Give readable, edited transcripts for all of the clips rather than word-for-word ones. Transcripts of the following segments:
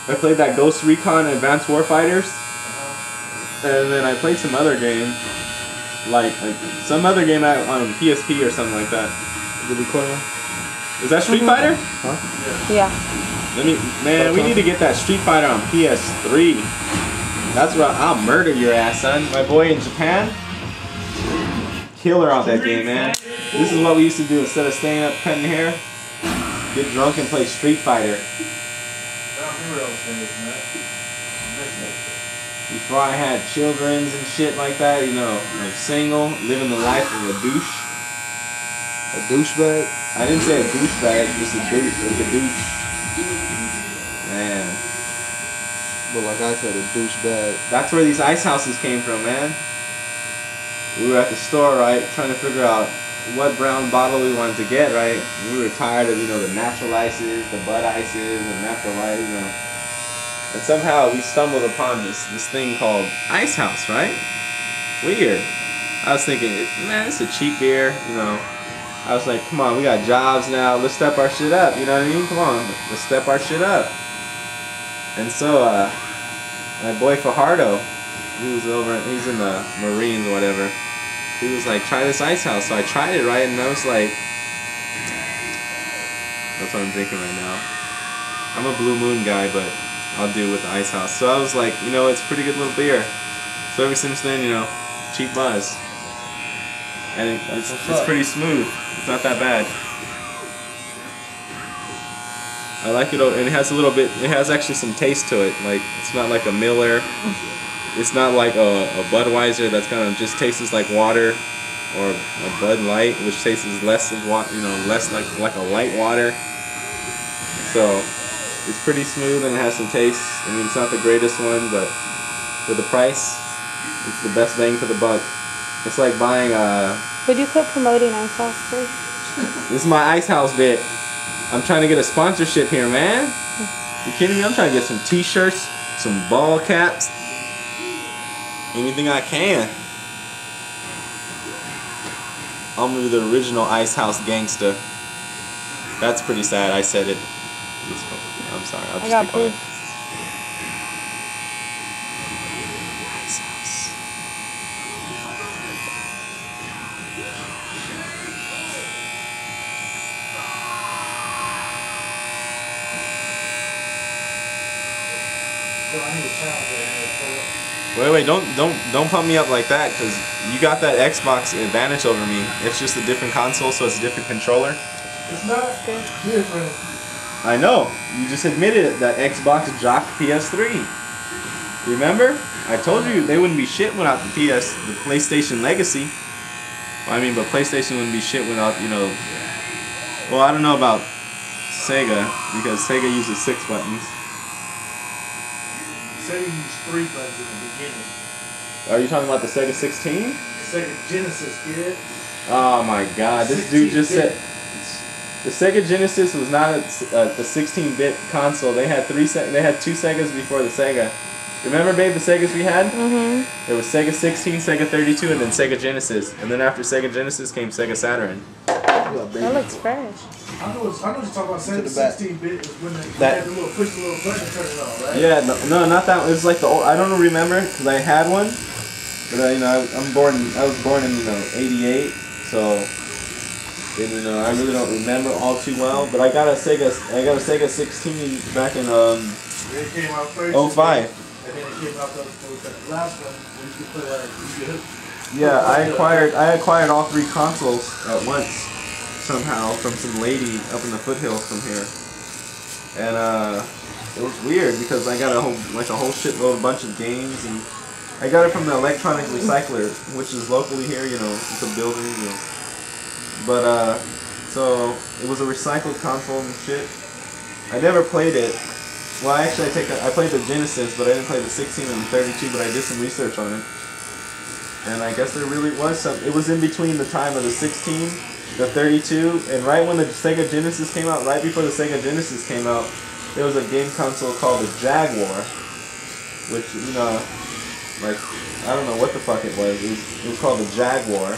I played that Ghost Recon Advanced Warfighters, and then I played some other game, like some other game on PSP or something like that. The recording? Is that Street Fighter? Huh? Yeah. Man, we need to get that Street Fighter on PS3. That's right. I'll murder your ass, son. My boy in Japan, killer on that game, man. This is what we used to do instead of staying up cutting hair. Get drunk and play Street Fighter. Before I had childrens and shit like that, you know, I'm single, living the life of a douche. A douchebag? I didn't say a douchebag, just a douche. Like a douche. Man. But like I said, a douchebag. That's where these ice houses came from, man. We were at the store, right, trying to figure out what brown bottle we wanted to get, right? We were tired of, you know, the natural ices, the Bud ices, the natural ice, you know. And somehow we stumbled upon this thing called Ice House, right? Weird. I was thinking, man, it's a cheap beer, you know. I was like, come on, we got jobs now. Let's step our shit up, you know what I mean? Come on, let's step our shit up. And so, my boy Fajardo, he's in the Marines or whatever. He was like, try this Ice House. So I tried it, right? And I was like, that's what I'm drinking right now. I'm a Blue Moon guy, but I'll do with the Ice House. So I was like, you know, it's a pretty good little beer. So ever since then, you know, cheap buzz. And it's pretty smooth. It's not that bad. I like it, and it has a little bit, it has actually some taste to it. Like, it's not like a Miller. It's not like a Budweiser that's kind of just tastes like water, or a Bud Light, which tastes less of water, you know, less like a light water. So it's pretty smooth and it has some taste. I mean, it's not the greatest one, but for the price, it's the best bang for the buck. It's like buying a... Would you quit promoting Ice House, please? This is my Ice House bit. I'm trying to get a sponsorship here, man. You kidding me? I'm trying to get some t-shirts, some ball caps. Anything I can. I'm gonna be the original Ice House gangsta. That's pretty sad. I said it. I'm sorry. I'll just be quiet. Ice House. Wait, don't pump me up like that, because you got that Xbox advantage over me. It's just a different console, so it's a different controller. It's not different. I know. You just admitted it, that Xbox jocked PS3. Remember? I told you they wouldn't be shit without the PlayStation Legacy. Well, I mean, but PlayStation wouldn't be shit without, you know... Well, I don't know about Sega, because Sega uses 6 buttons. Sega used 3 buttons in the beginning. Are you talking about the Sega 16? The Sega Genesis, kid. Oh my god, this dude just said... The Sega Genesis was not the 16-bit console. They had 2 Segas before the Sega. Remember, babe, the Segas we had? Mm-hmm. There was Sega 16, Sega 32, and then Sega Genesis. And then after Sega Genesis came Sega Saturn. That looks fresh. I know what you're talking about. 16-bit is when you had to push the little button and turn it on, right? Yeah, no, not that one. It was like the old, I don't remember, because I had one. But, you know, I was born in, you know, 88, so... And, you know, I really don't remember all too well, but I got a Sega 16 back in 05. And then it came out the last one when you could play like Yeah, I acquired all 3 consoles at once somehow from some lady up in the foothills from here, and it was weird because I got a whole bunch of games, and I got it from the Electronic Recycler, which is locally here. You know, it's a building. You know. But, so, it was a recycled console and shit. I never played it. Well, actually, I played the Genesis, but I didn't play the 16 and the 32, but I did some research on it. And I guess there really was some, it was in between the time of the 16, the 32, and right when the Sega Genesis came out, right before the Sega Genesis came out, there was a game console called the Jaguar, which, you know, like, I don't know what the fuck it was. It was called the Jaguar.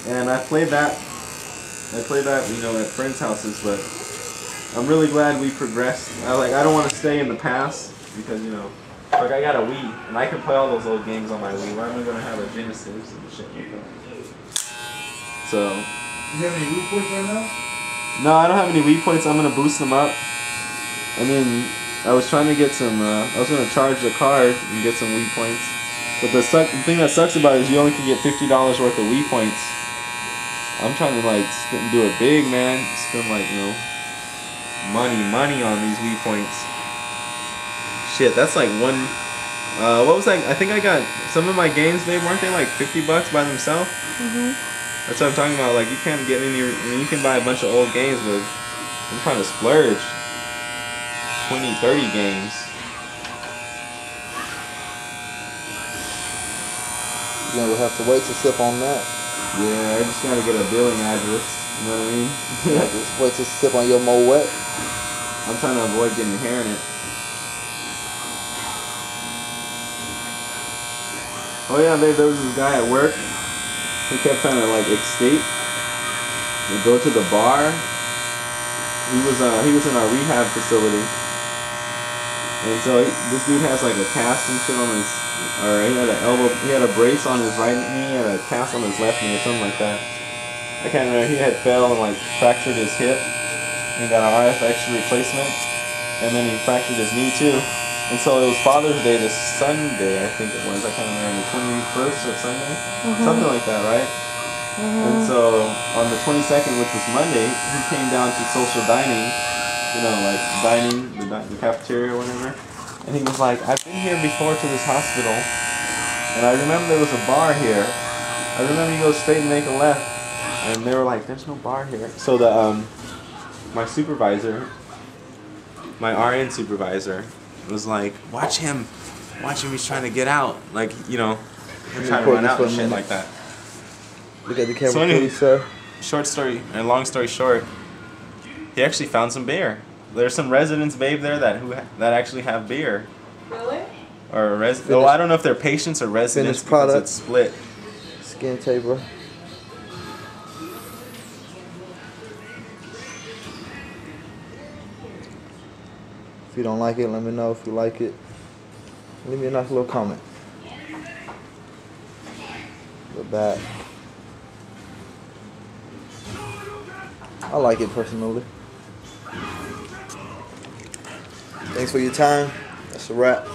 And I played that, you know, at friends' houses, but I'm really glad we progressed. I don't want to stay in the past because like I got a Wii and I can play all those old games on my Wii. Why am I gonna have a Genesis and shit like that? So. You have any Wii points right now? No, I don't have any Wii points. I'm gonna boost them up. I mean, I was trying to get some. I was gonna charge the card and get some Wii points. But the thing that sucks about it is you only can get $50 worth of Wii points. I'm trying to like do it big, man. Spend like money on these Wii points. Shit, that's like one. What was that? I think I got some of my games. Weren't they like $50 by themselves? That's what I'm talking about. Like you can't get any. I mean, you can buy a bunch of old games, but I'm trying to splurge. 20, 30 games. You're gonna have to wait to sip on that. Yeah, I just gotta get a billing address. You know what I mean? Just wait to sip on your Moet. I'm trying to avoid getting hair in it. Oh yeah, there was this guy at work who kept trying to like escape and go to the bar. He was in our rehab facility, and so this dude has like a cast and shit on his, or he had a brace on his right knee, he had a cast on his left knee or something like that. I can't remember. He had fell and like fractured his hip. He got an RFX replacement, and then he fractured his knee too. And so it was Father's Day this Sunday, I think it was. I can't remember, the 21st or Sunday? Something like that, right? And so on the 22nd, which was Monday, he came down to social dining, like dining, the cafeteria or whatever. And he was like, I've been here before to this hospital, and I remember there was a bar here. I remember you go straight and make a left. And they were like, there's no bar here. So my supervisor, my RN supervisor, was like, watch him, he's trying to get out. Like, he's trying to run out and shit like that. Look at the camera, So anyway, please, sir. Long story short, he actually found some beer. There's some residents, babe, there that actually have beer. Really? Or I don't know if they're patients or residents because product. it's split. Skin taper. If you don't like it, let me know. If you like it, leave me a nice little comment. We're back. I like it personally. Thanks for your time. That's a wrap.